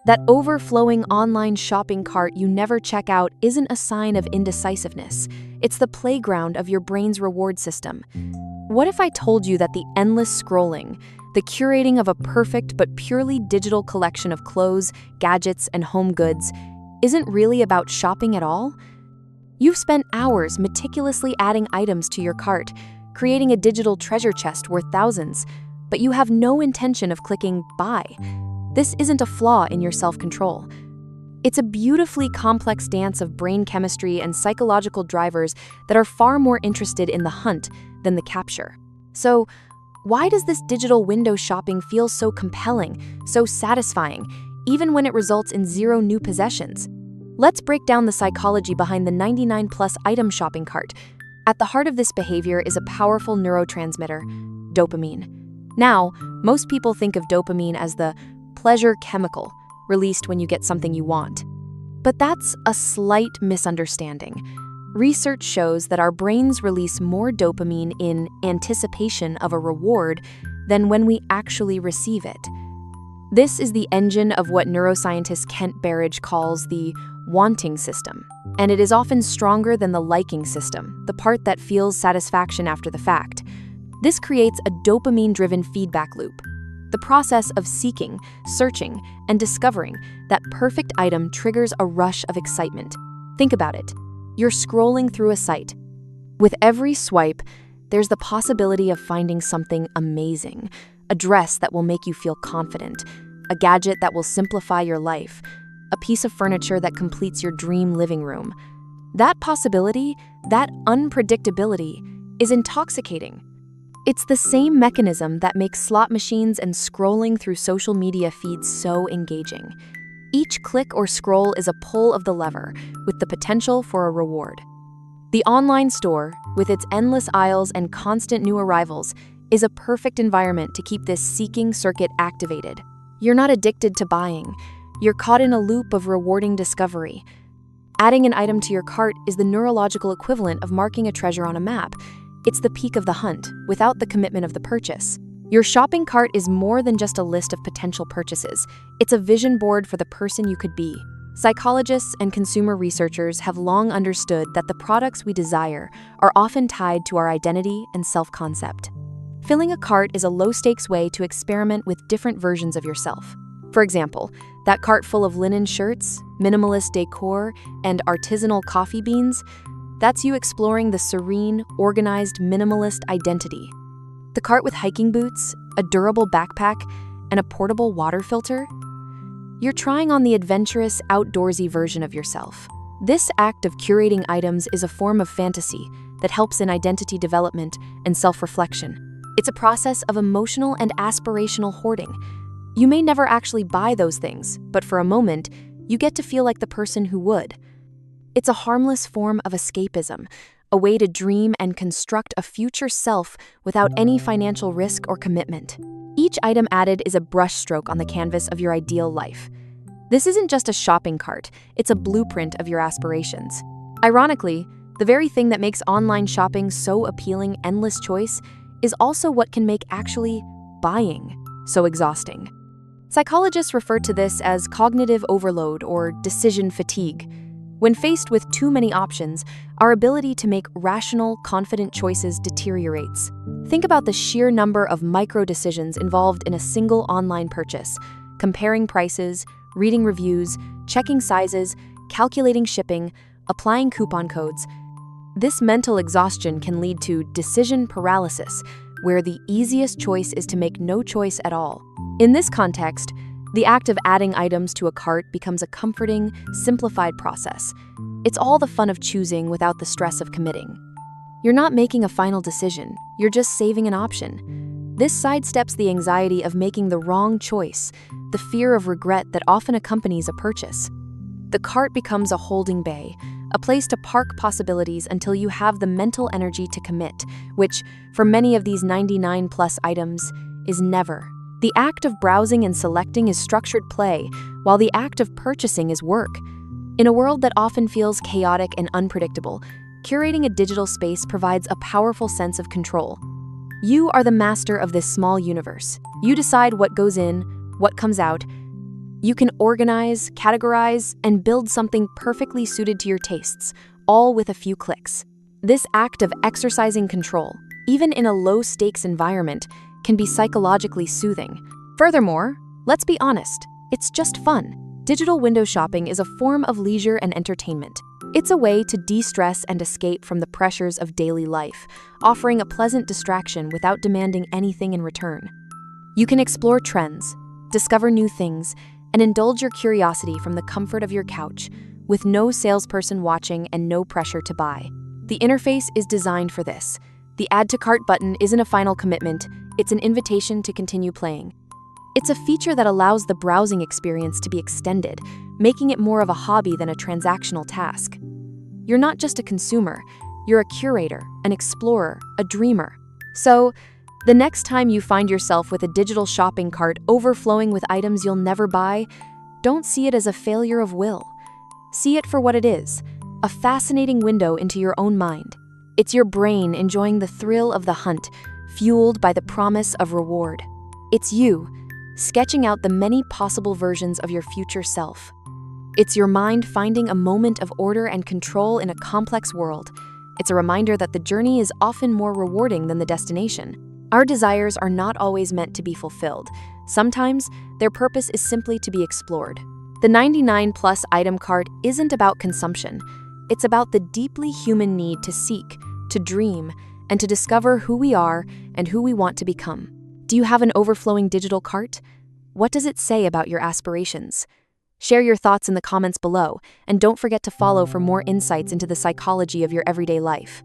That overflowing online shopping cart you never check out isn't a sign of indecisiveness. It's the playground of your brain's reward system. What if I told you that the endless scrolling, the curating of a perfect but purely digital collection of clothes, gadgets, and home goods isn't really about shopping at all? You've spent hours meticulously adding items to your cart, creating a digital treasure chest worth thousands, but you have no intention of clicking buy. This isn't a flaw in your self-control. It's a beautifully complex dance of brain chemistry and psychological drivers that are far more interested in the hunt than the capture. So, why does this digital window shopping feel so compelling, so satisfying, even when it results in zero new possessions? Let's break down the psychology behind the 99+ item shopping cart. At the heart of this behavior is a powerful neurotransmitter, dopamine. Now, most people think of dopamine as the pleasure chemical released when you get something you want. But that's a slight misunderstanding. Research shows that our brains release more dopamine in anticipation of a reward than when we actually receive it. This is the engine of what neuroscientist Kent Berridge calls the wanting system, and it is often stronger than the liking system, the part that feels satisfaction after the fact. This creates a dopamine-driven feedback loop. The process of seeking, searching, and discovering that perfect item triggers a rush of excitement. Think about it. You're scrolling through a site. With every swipe, there's the possibility of finding something amazing, a dress that will make you feel confident, a gadget that will simplify your life, a piece of furniture that completes your dream living room. That possibility, that unpredictability, is intoxicating. It's the same mechanism that makes slot machines and scrolling through social media feeds so engaging. Each click or scroll is a pull of the lever, with the potential for a reward. The online store, with its endless aisles and constant new arrivals, is a perfect environment to keep this seeking circuit activated. You're not addicted to buying. You're caught in a loop of rewarding discovery. Adding an item to your cart is the neurological equivalent of marking a treasure on a map. It's the peak of the hunt, without the commitment of the purchase. Your shopping cart is more than just a list of potential purchases. It's a vision board for the person you could be. Psychologists and consumer researchers have long understood that the products we desire are often tied to our identity and self-concept. Filling a cart is a low-stakes way to experiment with different versions of yourself. For example, that cart full of linen shirts, minimalist decor, and artisanal coffee beans, that's you exploring the serene, organized, minimalist identity. The cart with hiking boots, a durable backpack, and a portable water filter? You're trying on the adventurous, outdoorsy version of yourself. This act of curating items is a form of fantasy that helps in identity development and self-reflection. It's a process of emotional and aspirational hoarding. You may never actually buy those things, but for a moment, you get to feel like the person who would. It's a harmless form of escapism, a way to dream and construct a future self without any financial risk or commitment. Each item added is a brushstroke on the canvas of your ideal life. This isn't just a shopping cart, it's a blueprint of your aspirations. Ironically, the very thing that makes online shopping so appealing, endless choice, is also what can make actually buying so exhausting. Psychologists refer to this as cognitive overload or decision fatigue. When faced with too many options, our ability to make rational, confident choices deteriorates. Think about the sheer number of micro-decisions involved in a single online purchase: comparing prices, reading reviews, checking sizes, calculating shipping, applying coupon codes. This mental exhaustion can lead to decision paralysis, where the easiest choice is to make no choice at all. In this context, the act of adding items to a cart becomes a comforting, simplified process. It's all the fun of choosing without the stress of committing. You're not making a final decision, you're just saving an option. This sidesteps the anxiety of making the wrong choice, the fear of regret that often accompanies a purchase. The cart becomes a holding bay, a place to park possibilities until you have the mental energy to commit, which, for many of these 99+ items, is never. The act of browsing and selecting is structured play, while the act of purchasing is work. In a world that often feels chaotic and unpredictable, curating a digital space provides a powerful sense of control. You are the master of this small universe. You decide what goes in, what comes out, You can organize, categorize, and build something perfectly suited to your tastes, all with a few clicks. This act of exercising control, even in a low-stakes environment, can be psychologically soothing. Furthermore, let's be honest, it's just fun. Digital window shopping is a form of leisure and entertainment. It's a way to de-stress and escape from the pressures of daily life, offering a pleasant distraction without demanding anything in return. You can explore trends, discover new things, and indulge your curiosity from the comfort of your couch, with no salesperson watching and no pressure to buy. The interface is designed for this. The Add to Cart button isn't a final commitment, it's an invitation to continue playing. It's a feature that allows the browsing experience to be extended, making it more of a hobby than a transactional task. You're not just a consumer, you're a curator, an explorer, a dreamer. So, the next time you find yourself with a digital shopping cart overflowing with items you'll never buy, don't see it as a failure of will. See it for what it is, a fascinating window into your own mind. It's your brain enjoying the thrill of the hunt, fueled by the promise of reward. It's you, sketching out the many possible versions of your future self. It's your mind finding a moment of order and control in a complex world. It's a reminder that the journey is often more rewarding than the destination. Our desires are not always meant to be fulfilled. Sometimes, their purpose is simply to be explored. The 99+ item cart isn't about consumption. It's about the deeply human need to seek, to dream, and to discover who we are and who we want to become. Do you have an overflowing digital cart? What does it say about your aspirations? Share your thoughts in the comments below, and don't forget to follow for more insights into the psychology of your everyday life.